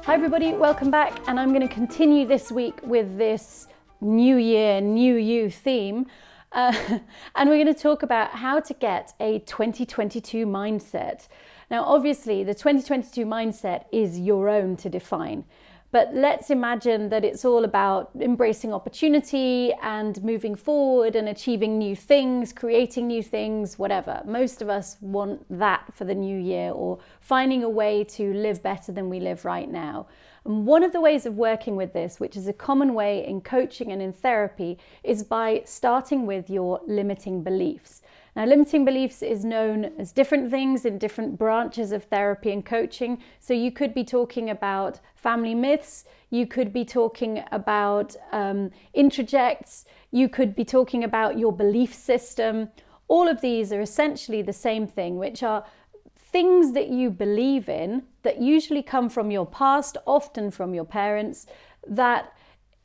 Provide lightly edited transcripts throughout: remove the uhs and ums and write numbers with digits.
Hi everybody, welcome back, and I'm going to continue this week with this New Year, New You theme, and we're going to talk about how to get a 2022 mindset. Now obviously the 2022 mindset is your own to define, but let's imagine that it's all about embracing opportunity and moving forward and achieving new things, creating new things, whatever. Most of us want that for the new year, or finding a way to live better than we live right now. And one of the ways of working with this, which is a common way in coaching and in therapy, is by starting with your limiting beliefs. Now, limiting beliefs is known as different things in different branches of therapy and coaching. So you could be talking about family myths, you could be talking about introjects, you could be talking about your belief system. All of these are essentially the same thing, which are things that you believe in that usually come from your past, often from your parents, that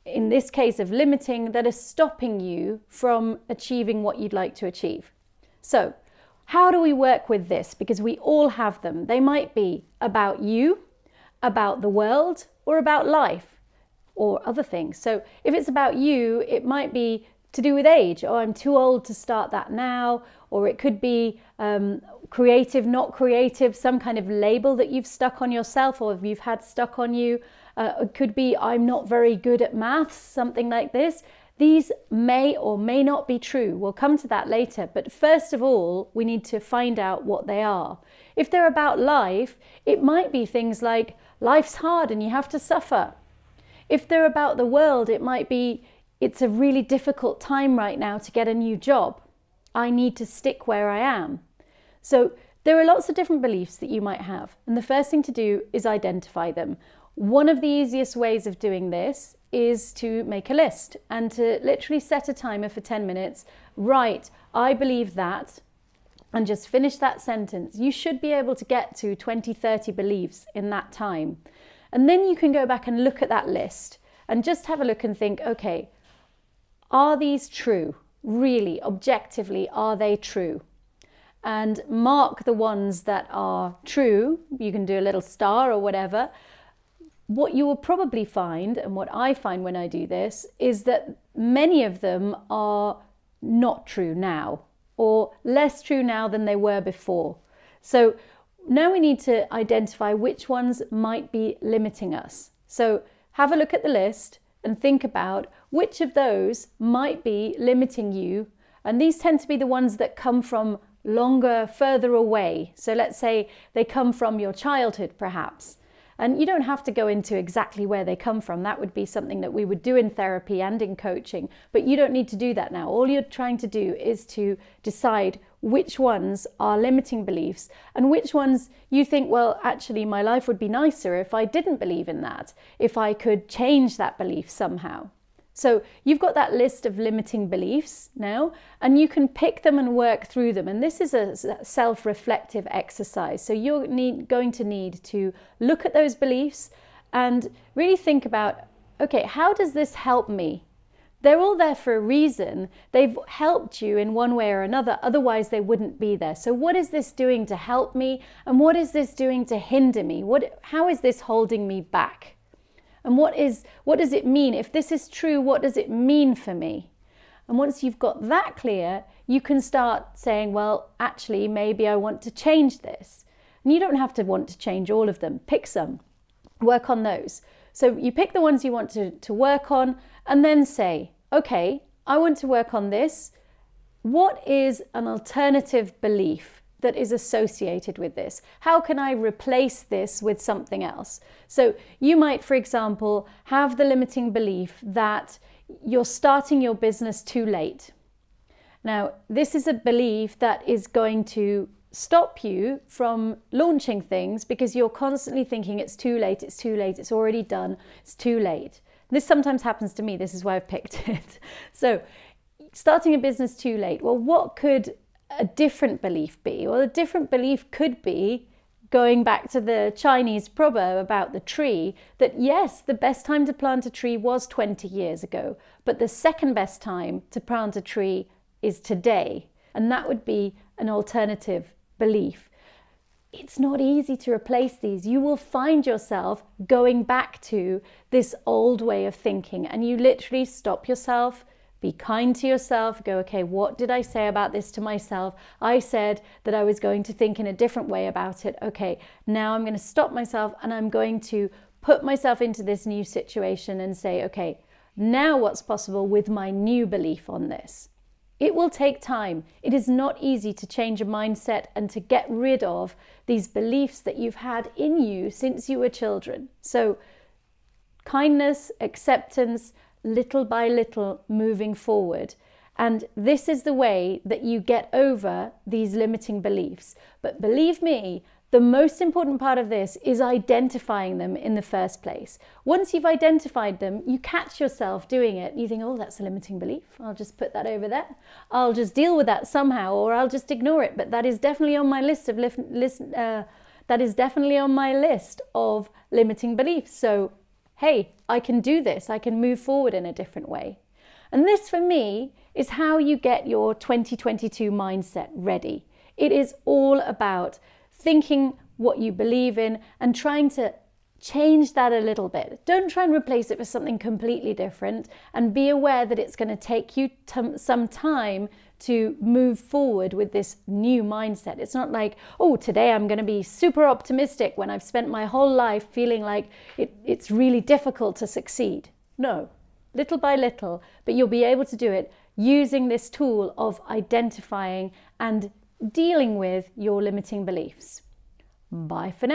in this case of limiting, that are stopping you from achieving what you'd like to achieve. So how do we work with this? Because we all have them. They might be about you, about the world, or about life, or other things. So if it's about you, it might be to do with age. Oh, I'm too old to start that now. Or it could be creative, not creative, some kind of label that you've stuck on yourself or you've had stuck on you. It could be I'm not very good at maths, something like this. These may or may not be true. We'll come to that later. But first of all, we need to find out what they are. If they're about life, it might be things like life's hard and you have to suffer. If they're about the world, it might be it's a really difficult time right now to get a new job. I need to stick where I am. So there are lots of different beliefs that you might have. And the first thing to do is identify them. One of the easiest ways of doing this is to make a list and to literally set a timer for 10 minutes. Right, I believe that, and just finish that sentence. You should be able to get to 20, 30 beliefs in that time. And then you can go back and look at that list and just have a look and think, okay, are these true? Really, objectively, are they true? And mark the ones that are true. You can do a little star or whatever. What you will probably find, and what I find when I do this, is that many of them are not true now, or less true now than they were before. So now we need to identify which ones might be limiting us. So have a look at the list and think about which of those might be limiting you. And these tend to be the ones that come from longer, further away. So let's say they come from your childhood, perhaps. And you don't have to go into exactly where they come from. That would be something that we would do in therapy and in coaching. But you don't need to do that now. All you're trying to do is to decide which ones are limiting beliefs and which ones you think, well, actually, my life would be nicer if I didn't believe in that, if I could change that belief somehow. So you've got that list of limiting beliefs now, and you can pick them and work through them. And this is a self-reflective exercise. So you're going to need to look at those beliefs and really think about, okay, how does this help me? They're all there for a reason. They've helped you in one way or another. Otherwise, they wouldn't be there. So what is this doing to help me? And what is this doing to hinder me? How is this holding me back? And what does it mean? If this is true, what does it mean for me? And once you've got that clear, you can start saying, well, actually, maybe I want to change this. And you don't have to want to change all of them. Pick some, work on those. So you pick the ones you want to work on, and then say, okay, I want to work on this. What is an alternative belief that is associated with this? How can I replace this with something else? So you might, for example, have the limiting belief that you're starting your business too late. Now, this is a belief that is going to stop you from launching things because you're constantly thinking it's too late, it's already done, it's too late. This sometimes happens to me. This is why I've picked it. So starting a business too late. Well, what could a different belief be? Well, a different belief could be, going back to the Chinese proverb about the tree, that yes, the best time to plant a tree was 20 years ago, but the second best time to plant a tree is today. And that would be an alternative belief. it's not easy to replace these. You will find yourself going back to this old way of thinking, and you literally stop yourself, be kind to yourself, go, okay, what did I say about this to myself? I said that I was going to think in a different way about it. Okay, now I'm going to stop myself and I'm going to put myself into this new situation and say, okay, now what's possible with my new belief on this? It will take time. It is not easy to change a mindset and to get rid of these beliefs that you've had in you since you were children. So kindness, acceptance, little by little moving forward. And this is the way that you get over these limiting beliefs. But believe me, the most important part of this is identifying them in the first place. Once you've identified them, you catch yourself doing it. You think, oh, that's a limiting belief. I'll just put that over there. I'll just deal with that somehow, or I'll just ignore it. But that is definitely on my list of limiting beliefs. So, hey, I can do this. I can move forward in a different way. And this, for me, is how you get your 2022 mindset ready. It is all about thinking what you believe in and trying to change that a little bit. Don't try and replace it with something completely different, and be aware that it's going to take you some time to move forward with this new mindset. It's not like, oh, today I'm going to be super optimistic when I've spent my whole life feeling like it's really difficult to succeed. No, little by little, but you'll be able to do it using this tool of identifying and dealing with your limiting beliefs. Bye for now.